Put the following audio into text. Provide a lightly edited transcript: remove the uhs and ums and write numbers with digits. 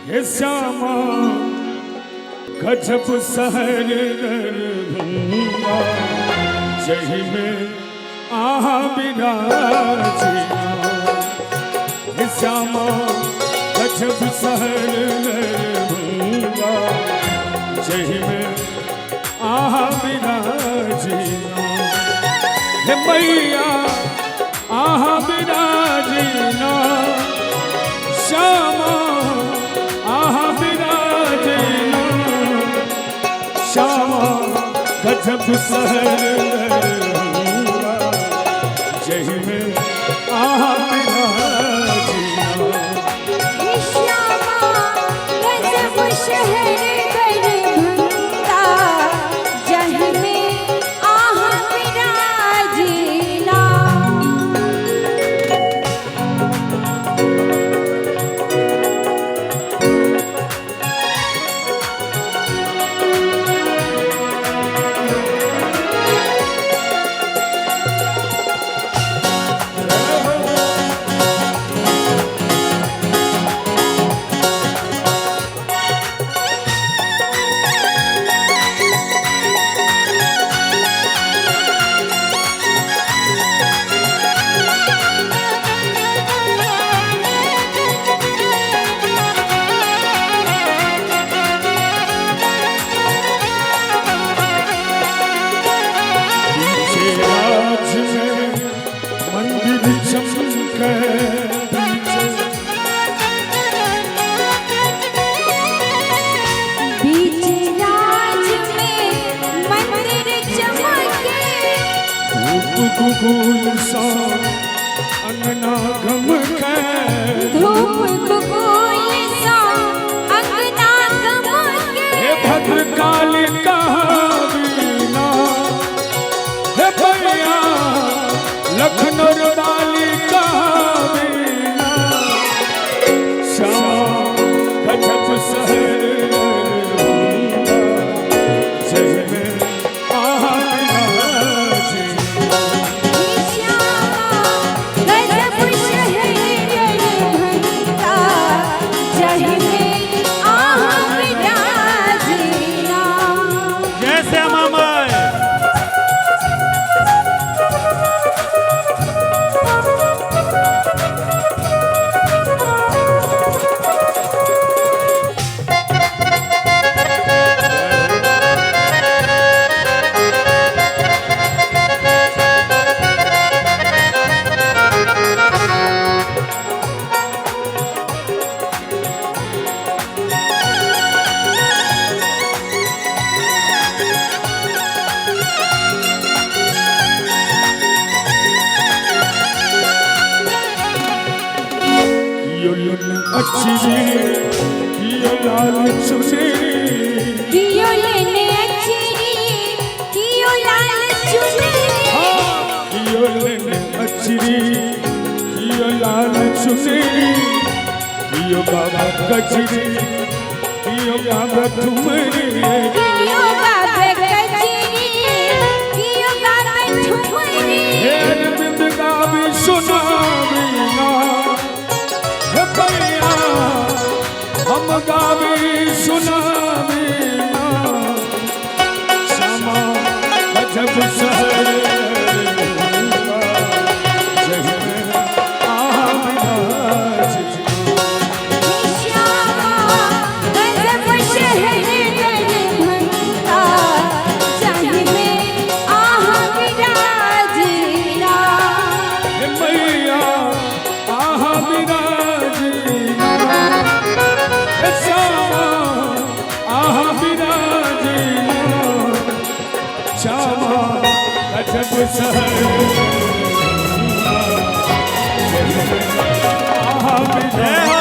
हे श्यामा गजब सहर दूंगा जही में आहा विराजिया। हे श्यामा गजब सहर दूंगा जही में आहा विराजिया। हे मैया आहा विराजिना श्यामा आहा विराजिना। श्यामा गजब सहर जही में आहा विराजिना। श्यामा गजब शहर दरभंगा जही में आहा विराजिना। कुकुल सा अंगना गमके धूप कुकुल सा अंगना गमके। हे भद्रकाली कहावीना हे भैया लखनऊ वाली कहावीना। श्यामा गजब सहर जही में आहा अच्छी कियो लाल चुनरी कियो लेने अच्छी कियो लाल चुनरी। कियो लेने अच्छी कियो लाल चुनरी। कियो बाबा गजरी कियो बाबा ठुमरी। कियो बाबा गजरी कियो बाबा ठुमरी। हे अरविंद गावी सुनावीना हे भैया हम गावी सुनावीना। श्यामा गजब सहर जही में आहा विराजिना। श्यामा गजब शहर दरभंगा जही में आहा विराजिना। हे मैया आहा विराजिना। हे श्यामा आहा विराजिना। श्यामा गजब सहर जही में आहा विराजिना।